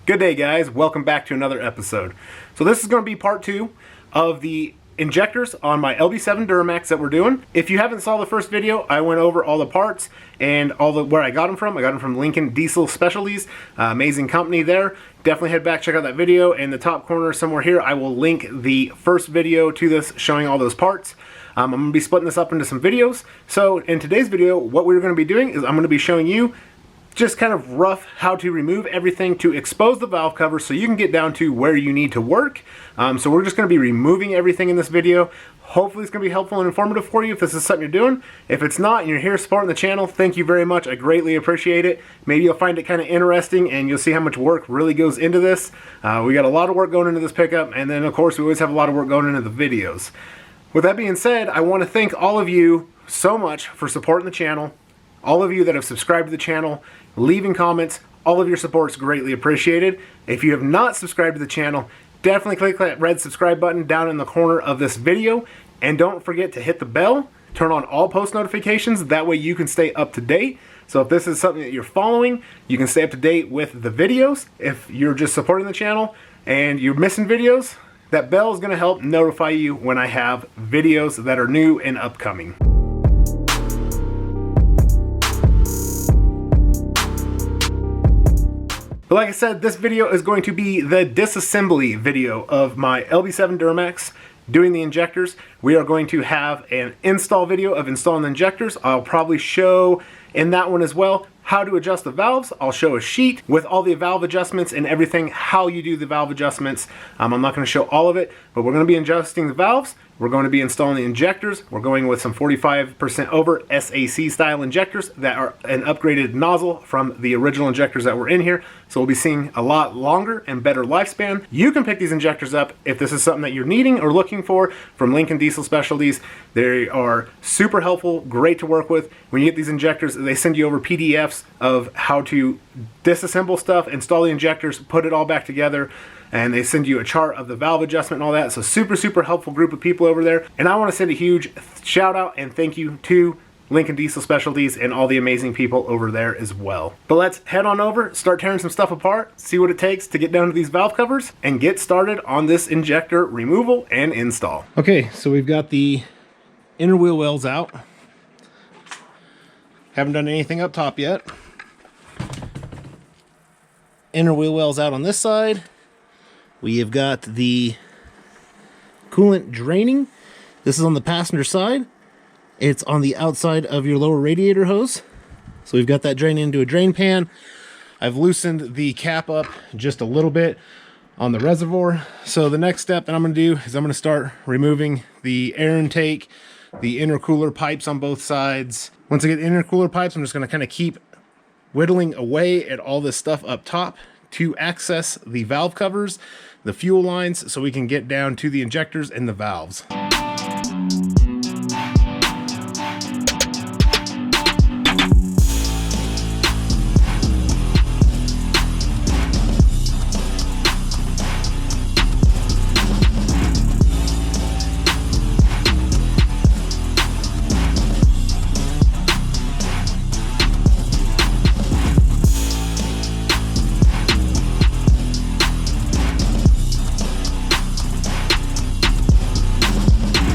Good day, guys. Welcome back to another episode. So this is going to be part 2 of the injectors on my LB7 Duramax that we're doing. If you haven't saw the first video, I went over all the parts and where I got them from. I got them from Lincoln Diesel Specialties, amazing company there. Definitely head back, check out that video. In the top corner somewhere here, I will link the first video to this showing all those parts. I'm going to be splitting this up into some videos. So in today's video, what we're going to be doing is I'm going to be showing you just kind of rough how to remove everything to expose the valve cover so you can get down to where you need to work. So we're just going to be removing everything in this video. Hopefully it's going to be helpful and informative for you if this is something you're doing. If it's not and you're here supporting the channel, thank you very much. I greatly appreciate it. Maybe you'll find it kind of interesting and you'll see how much work really goes into this. We got a lot of work going into this pickup, and then of course we always have a lot of work going into the videos. With that being said, I want to thank all of you so much for supporting the channel. All of you that have subscribed to the channel, leaving comments, all of your support is greatly appreciated. If you have not subscribed to the channel, definitely click that red subscribe button down in the corner of this video, and don't forget to hit the bell, turn on all post notifications, that way you can stay up to date. So if this is something that you're following, you can stay up to date with the videos. If you're just supporting the channel and you're missing videos, that bell is going to help notify you when I have videos that are new and upcoming. But like I said, this video is going to be the disassembly video of my LB7 Duramax doing the injectors. We are going to have an install video of installing the injectors. I'll probably show in that one as well how to adjust the valves. I'll show a sheet with all the valve adjustments and everything, how you do the valve adjustments. I'm not going to show all of it, but we're going to be adjusting the valves. We're going to be installing the injectors. We're going with some 45% over SAC style injectors that are an upgraded nozzle from the original injectors that were in here. So we'll be seeing a lot longer and better lifespan. You can pick these injectors up if this is something that you're needing or looking for from Lincoln Diesel Specialties. They are super helpful, great to work with. When you get these injectors, they send you over PDFs of how to disassemble stuff, install the injectors, put it all back together, and they send you a chart of the valve adjustment and all that. So super helpful group of people over there. And I want to send a huge shout out and thank you to Lincoln Diesel Specialties and all the amazing people over there as well. But let's head on over, start tearing some stuff apart, see what it takes to get down to these valve covers, and get started on this injector removal and install. Okay, so we've got the inner wheel wells out. Haven't done anything up top yet. Inner wheel wells out on this side. We have got the coolant draining. This is on the passenger side. It's on the outside of your lower radiator hose. So we've got that draining into a drain pan. I've loosened the cap up just a little bit on the reservoir. So the next step that I'm going to do is I'm going to start removing the air intake, the intercooler pipes on both sides. Once I get the intercooler pipes, I'm just going to kind of keep whittling away at all this stuff up top to access the valve covers, the fuel lines, so we can get down to the injectors and the valves.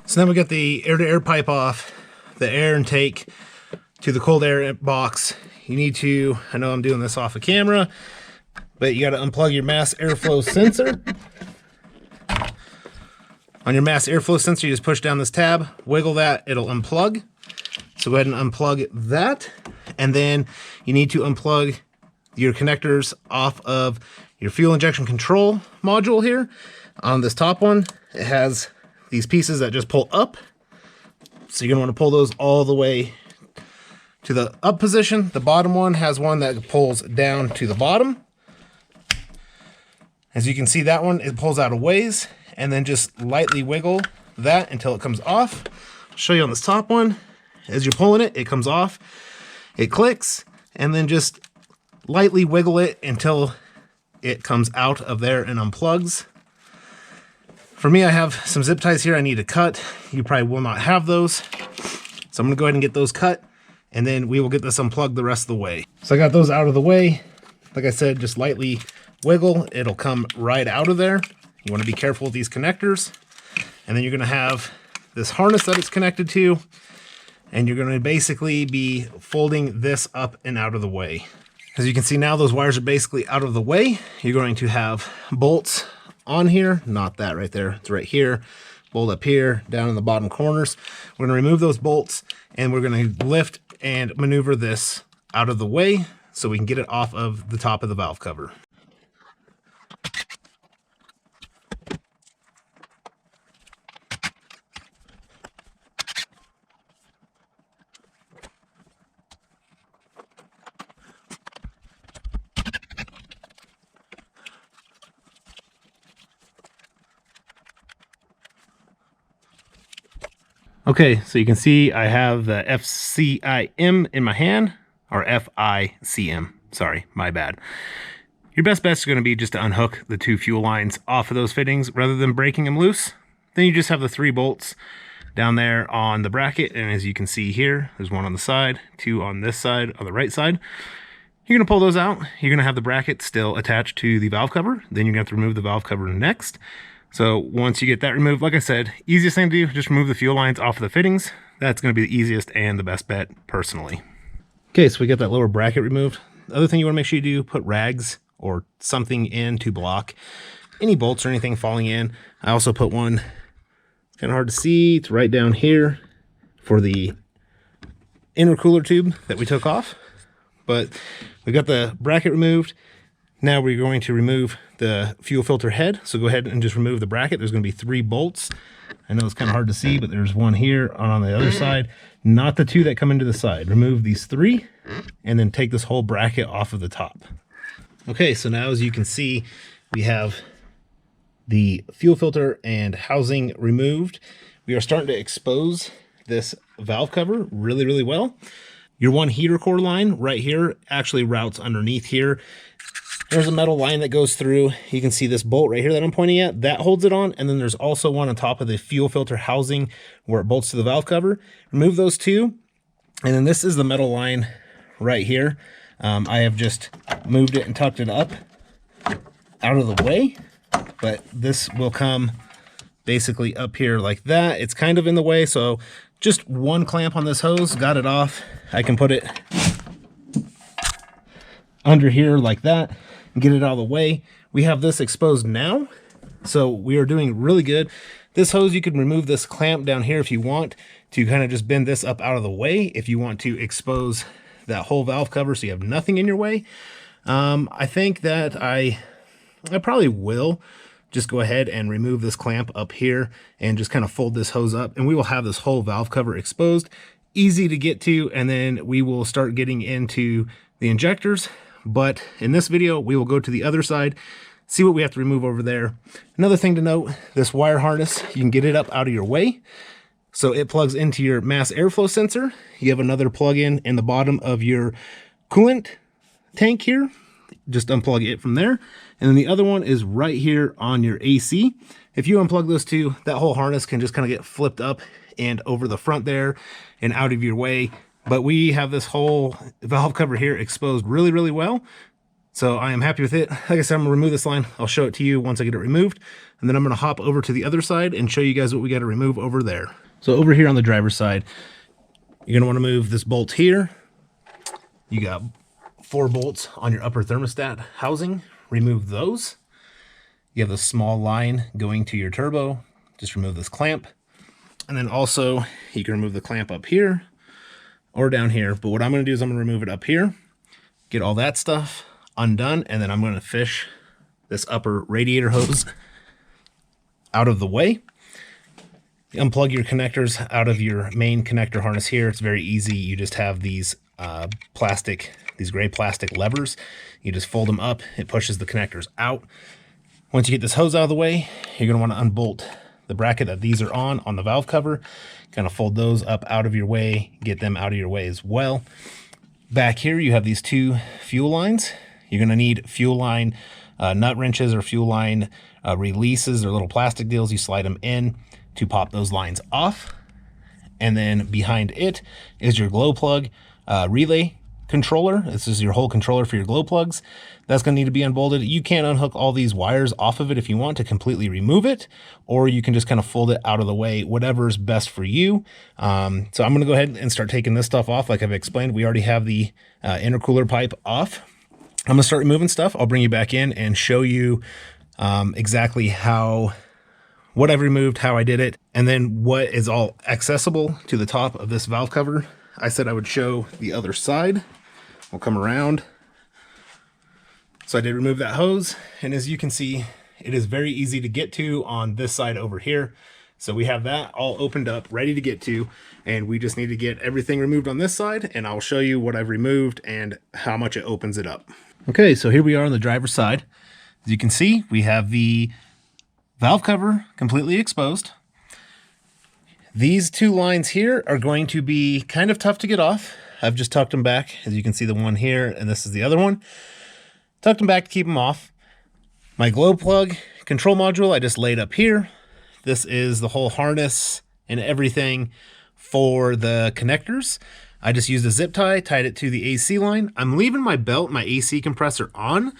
So then we got the air-to-air pipe off, the air intake to the cold air box. You need to, I know I'm doing this off of camera, but you got to unplug your mass airflow sensor. On your mass airflow sensor, you just push down this tab, wiggle that, it'll unplug. So go ahead and unplug that. And then you need to unplug your connectors off of your fuel injection control module here. On this top one, it has these pieces that just pull up. So you're gonna wanna pull those all the way to the up position. The bottom one has one that pulls down to the bottom. As you can see, that one, it pulls out a ways, and then just lightly wiggle that until it comes off. I'll show you on this top one. As you're pulling it, it comes off, it clicks, and then just lightly wiggle it until it comes out of there and unplugs. For me, I have some zip ties here I need to cut. You probably will not have those. So I'm gonna go ahead and get those cut, and then we will get this unplugged the rest of the way. So I got those out of the way. Like I said, just lightly wiggle, it'll come right out of there. You want to be careful with these connectors. And then you're going to have this harness that it's connected to, and you're going to basically be folding this up and out of the way. As you can see now, those wires are basically out of the way. You're going to have bolts on here, not that right there, it's right here, bolt up here, down in the bottom corners. We're going to remove those bolts, and we're going to lift and maneuver this out of the way so we can get it off of the top of the valve cover. Okay, so you can see I have the FCIM in my hand, or FICM, sorry, my bad. Your best bet is going to be just to unhook the 2 fuel lines off of those fittings rather than breaking them loose. Then you just have the 3 bolts down there on the bracket, and as you can see here, there's 1 on the side, 2 on this side, on the right side. You're going to pull those out. You're going to have the bracket still attached to the valve cover. Then you're going to have to remove the valve cover next. So once you get that removed, like I said, easiest thing to do, just remove the fuel lines off of the fittings. That's going to be the easiest and the best bet personally. Okay, so we got that lower bracket removed. The other thing you want to make sure you do, put rags or something in to block any bolts or anything falling in. I also put one, it's kind of hard to see, it's right down here for the intercooler tube that we took off. But we got the bracket removed. Now we're going to remove the fuel filter head. So go ahead and just remove the bracket. There's going to be 3 bolts. I know it's kind of hard to see, but there's 1 here on the other side, not the 2 that come into the side. Remove these 3 and then take this whole bracket off of the top. Okay, so now as you can see, we have the fuel filter and housing removed. We are starting to expose this valve cover really, really well. Your 1 heater core line right here actually routes underneath here. There's a metal line that goes through. You can see this bolt right here that I'm pointing at, that holds it on. And then there's also one on top of the fuel filter housing where it bolts to the valve cover. Remove those 2. And then this is the metal line right here. I have just moved it and tucked it up out of the way, but this will come basically up here like that. It's kind of in the way, so just 1 clamp on this hose, got it off. I can put it under here like that and get it out of the way. We have this exposed now, so we are doing really good. This hose, you can remove this clamp down here if you want to kind of just bend this up out of the way if you want to expose that whole valve cover so you have nothing in your way. I think that I probably will just go ahead and remove this clamp up here and just kind of fold this hose up, and we will have this whole valve cover exposed, easy to get to, and then we will start getting into the injectors. But in this video, we will go to the other side, see what we have to remove over there. Another thing to note, this wire harness, you can get it up out of your way. So it plugs into your mass airflow sensor. You have another plug-in in the bottom of your coolant tank here. Just unplug it from there. And then the other one is right here on your AC. If you unplug those 2, that whole harness can just kind of get flipped up and over the front there and out of your way. But we have this whole valve cover here exposed really, really well. So I am happy with it. Like I said, I'm gonna remove this line. I'll show it to you once I get it removed. And then I'm gonna hop over to the other side and show you guys what we gotta remove over there. So over here on the driver's side, you're gonna wanna move this bolt here. You got 4 bolts on your upper thermostat housing. Remove those. You have the small line going to your turbo. Just remove this clamp. And then also you can remove the clamp up here or down here. But what I'm gonna do is I'm gonna remove it up here, get all that stuff undone, and then I'm gonna fish this upper radiator hose out of the way. Unplug your connectors out of your main connector harness here. It's very easy. You just have these these gray plastic levers. You just fold them up. It pushes the connectors out. Once you get this hose out of the way, you're gonna wanna unbolt the bracket that these are on the valve cover. Kind of fold those up out of your way, get them out of your way as well. Back here, you have these 2 fuel lines. You're gonna need fuel line nut wrenches or fuel line releases or little plastic deals. You slide them in to pop those lines off. And then behind it is your glow plug relay. controller. This is your whole controller for your glow plugs. That's going to need to be unbolted. You can unhook all these wires off of it if you want to completely remove it, or you can just kind of fold it out of the way, whatever's best for you. So I'm going to go ahead and start taking this stuff off. Like I've explained, we already have the intercooler pipe off. I'm going to start removing stuff. I'll bring you back in and show you exactly what I've removed, how I did it, and then what is all accessible to the top of this valve cover. I said I would show the other side. We'll come around. So I did remove that hose, and as you can see, it is very easy to get to on this side over here. So we have that all opened up, ready to get to, and we just need to get everything removed on this side, and I'll show you what I've removed and how much it opens it up. Okay, so here we are on the driver's side. As you can see, we have the valve cover completely exposed. These two lines here are going to be kind of tough to get off. I've just tucked them back. As you can see, the one here, and this is the other one. Tucked them back to keep them off. My glow plug control module, I just laid up here. This is the whole harness and everything for the connectors. I just used a zip tie, tied it to the AC line. I'm leaving my belt, my AC compressor on.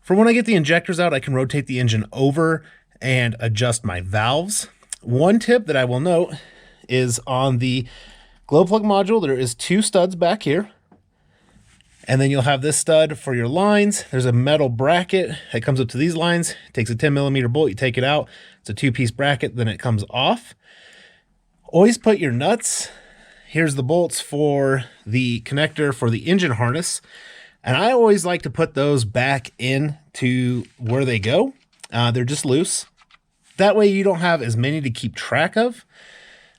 For when I get the injectors out, I can rotate the engine over and adjust my valves. One tip that I will note is on the glow plug module, there is two studs back here. And then you'll have this stud for your lines. There's a metal bracket that comes up to these lines. It takes a 10mm bolt, you take it out. It's a 2-piece bracket, then it comes off. Always put your nuts. Here's the bolts for the connector for the engine harness. And I always like to put those back into where they go. They're just loose. That way you don't have as many to keep track of.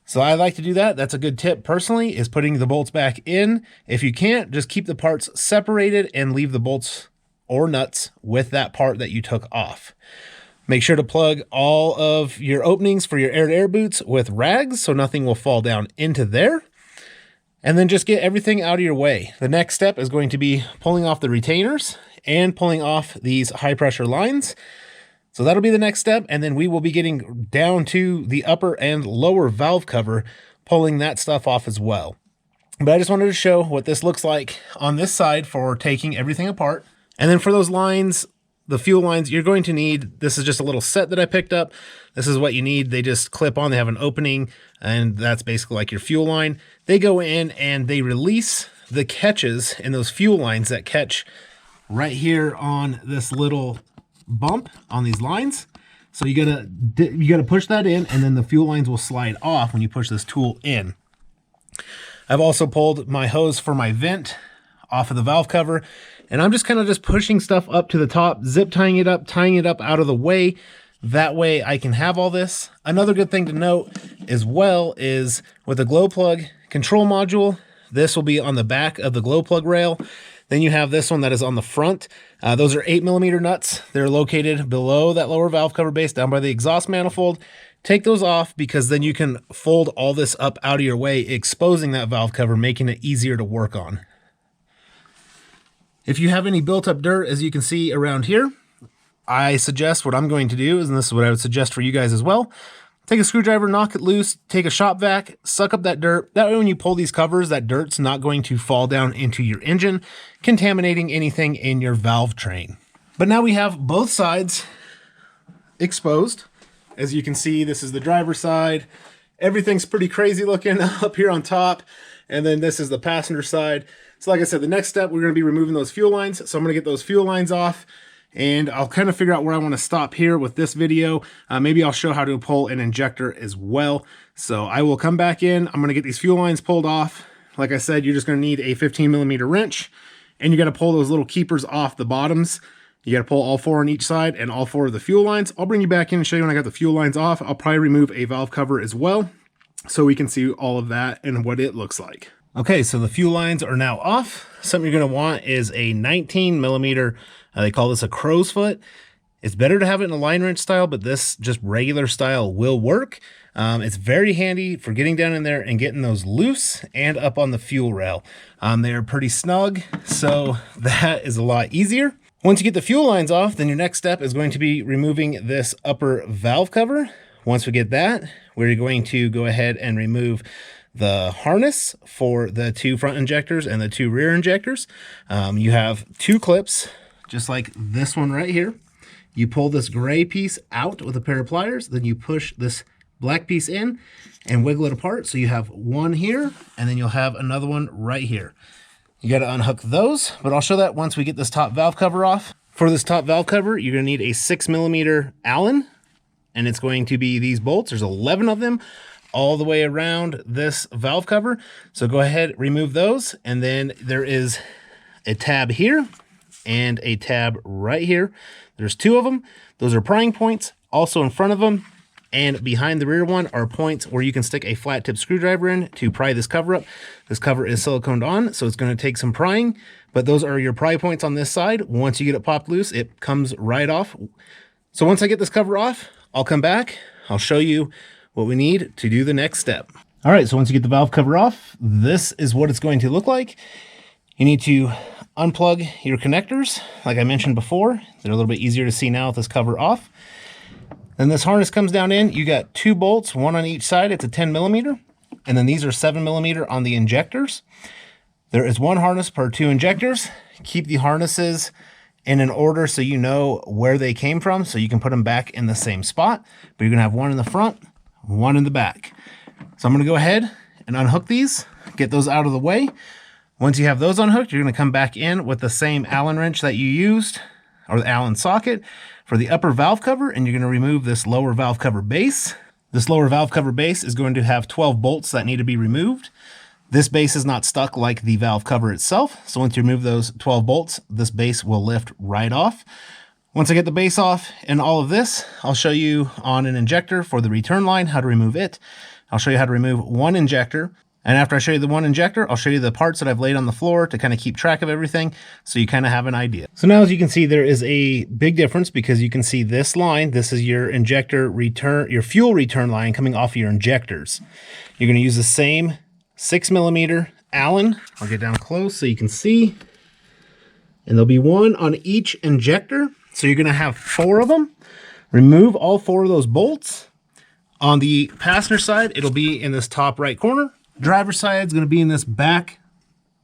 So I like to do that. That's a good tip personally, is putting the bolts back in. If you can't, just keep the parts separated and leave the bolts or nuts with that part that you took off. Make sure to plug all of your openings for your air-to-air boots with rags so nothing will fall down into there. And then just get everything out of your way. The next step is going to be pulling off the retainers and pulling off these high pressure lines. So that'll be the next step, and then we will be getting down to the upper and lower valve cover, pulling that stuff off as well. But I just wanted to show what this looks like on this side for taking everything apart. And then for those lines, the fuel lines, you're going to need, this is just a little set that I picked up. This is what you need. They just clip on, they have an opening, and that's basically like your fuel line. They go in and they release the catches in those fuel lines that catch right here on this little bump on these lines. So you gotta push that in, and then the fuel lines will slide off when you push this tool in. I've also pulled my hose for my vent off of the valve cover, and I'm just kind of just pushing stuff up to the top, zip tying it up out of the way. That way I can have all this. Another good thing to note as well is with the glow plug control module, this will be on the back of the glow plug rail. Then you have this one that is on the front. Those are 8mm nuts. They're located below that lower valve cover base down by the exhaust manifold. Take those off because then you can fold all this up out of your way, exposing that valve cover, making it easier to work on. If you have any built up dirt, as you can see around here, I suggest what I'm going to do, and this is what I would suggest for you guys as well. Take a screwdriver, knock it loose, take a shop vac, suck up that dirt. That way when you pull these covers, that dirt's not going to fall down into your engine, contaminating anything in your valve train. But now we have both sides exposed. As you can see, this is the driver's side. Everything's pretty crazy looking up here on top. And then this is the passenger side. So like I said, the next step, we're going to be removing those fuel lines. So I'm going to get those fuel lines off. And I'll kind of figure out where I want to stop here with this video. Maybe I'll show how to pull an injector as well. So I will come back in. I'm going to get these fuel lines pulled off. Like I said, you're just going to need a 15mm wrench, and you got to pull those little keepers off the bottoms. You got to pull all 4 on each side and all 4 of the fuel lines. I'll bring you back in and show you when I got the fuel lines off. I'll probably remove a valve cover as well, so we can see all of that and what it looks like. Okay, so the fuel lines are now off. Something you're going to want is a 19mm. They call this a crow's foot. It's better to have it in a line wrench style, but this just regular style will work. It's very handy for getting down in there and getting those loose and up on the fuel rail. They are pretty snug, so that is a lot easier. Once you get the fuel lines off, then your next step is going to be removing this upper valve cover. Once we get that, we're going to go ahead and remove the harness for the 2 front injectors and the 2 rear injectors. You have 2 clips, just like this one right here. You pull this gray piece out with a pair of pliers, then you push this black piece in and wiggle it apart. So you have one here, and then you'll have another one right here. You got to unhook those, but I'll show that once we get this top valve cover off. For this top valve cover, you're going to need a 6mm Allen, and it's going to be these bolts. There's 11 of them all the way around this valve cover. So go ahead, remove those, and then there is a tab here and a tab right here. There's 2 of them. Those are prying points. Also in front of them and behind the rear one are points where you can stick a flat tip screwdriver in to pry this cover up. This cover is siliconed on, so it's going to take some prying, but those are your pry points on this side. Once you get it popped loose, it comes right off. So once I get this cover off, I'll come back. I'll show you what we need to do the next step. All right, so once you get the valve cover off, this is what it's going to look like. You need to unplug your connectors. Like I mentioned before, they're a little bit easier to see now with this cover off. Then this harness comes down in. You got 2 bolts, one on each side. It's a 10mm. And then these are 7mm on the injectors. There is 1 harness per 2 injectors. Keep the harnesses in an order so you know where they came from, so you can put them back in the same spot. But you're gonna have 1 in the front, 1 in the back. So I'm gonna go ahead and unhook these, get those out of the way. Once you have those unhooked, you're gonna come back in with the same Allen wrench that you used, or the Allen socket, for the upper valve cover, and you're gonna remove this lower valve cover base. This lower valve cover base is going to have 12 bolts that need to be removed. This base is not stuck like the valve cover itself, so once you remove those 12 bolts, this base will lift right off. Once I get the base off and all of this, I'll show you on an injector for the return line how to remove it. I'll show you how to remove 1 injector. And after I show you the 1 injector, I'll show you the parts that I've laid on the floor to kind of keep track of everything so you kind of have an idea. So now as you can see, there is a big difference because you can see this line. This is your injector return, your fuel return line coming off of your injectors. You're going to use the same 6mm Allen. I'll get down close so you can see. And there'll be 1 on each injector. So you're going to have 4 of them. Remove all 4 of those bolts. On the passenger side, it'll be in this top right corner. Driver's side is going to be in this back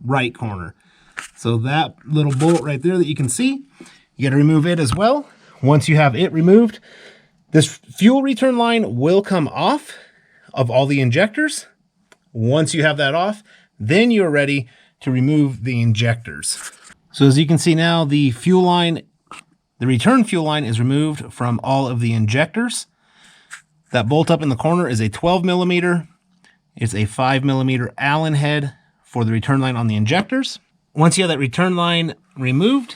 right corner. So that little bolt right there that you can see, you got to remove it as well. Once you have it removed, this fuel return line will come off of all the injectors. Once you have that off, then you're ready to remove the injectors. So as you can see now, the fuel line, the return fuel line is removed from all of the injectors. That bolt up in the corner is a 12mm. It's a 5mm Allen head for the return line on the injectors. Once you have that return line removed,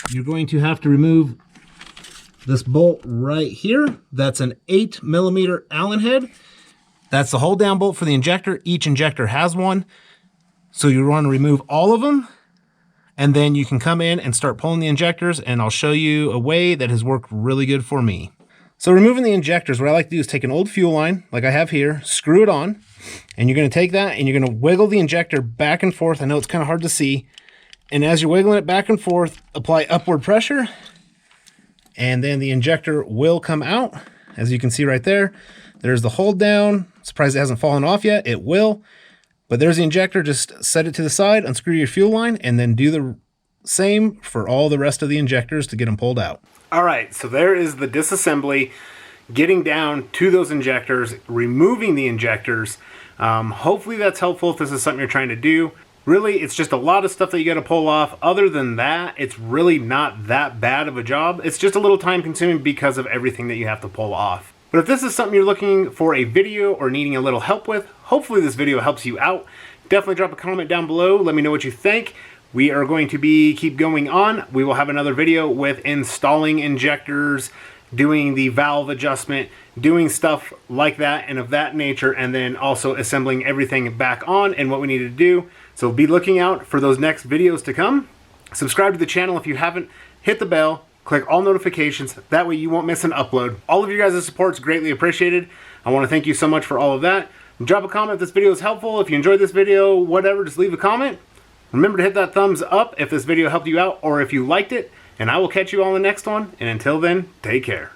you're going to have to remove this bolt right here. That's an 8mm Allen head. That's the hold down bolt for the injector. Each injector has one. So you want to remove all of them, and then you can come in and start pulling the injectors, and I'll show you a way that has worked really good for me. So removing the injectors, what I like to do is take an old fuel line, like I have here, screw it on, and you're going to take that and you're going to wiggle the injector back and forth. I know it's kind of hard to see. And as you're wiggling it back and forth, apply upward pressure, and then the injector will come out. As you can see right there, there's the hold down. Surprised it hasn't fallen off yet. It will. But there's the injector. Just set it to the side, unscrew your fuel line, and then do the same for all the rest of the injectors to get them pulled out. All right, so there is the disassembly, getting down to those injectors, removing the injectors. Hopefully that's helpful if this is something you're trying to do. Really, it's just a lot of stuff that you got to pull off. Other than that, it's really not that bad of a job. It's just a little time consuming because of everything that you have to pull off. But if this is something you're looking for a video or needing a little help with, hopefully this video helps you out. Definitely drop a comment down below. Let me know what you think. We are going to keep going on. We will have another video with installing injectors, doing the valve adjustment, doing stuff like that and of that nature, and then also assembling everything back on and what we need to do. So be looking out for those next videos to come. Subscribe to the channel if you haven't. Hit the bell. Click all notifications. That way you won't miss an upload. All of your guys' support is greatly appreciated. I want to thank you so much for all of that. Drop a comment if this video is helpful. If you enjoyed this video, whatever, just leave a comment. Remember to hit that thumbs up if this video helped you out or if you liked it, and I will catch you on the next one. And until then, take care.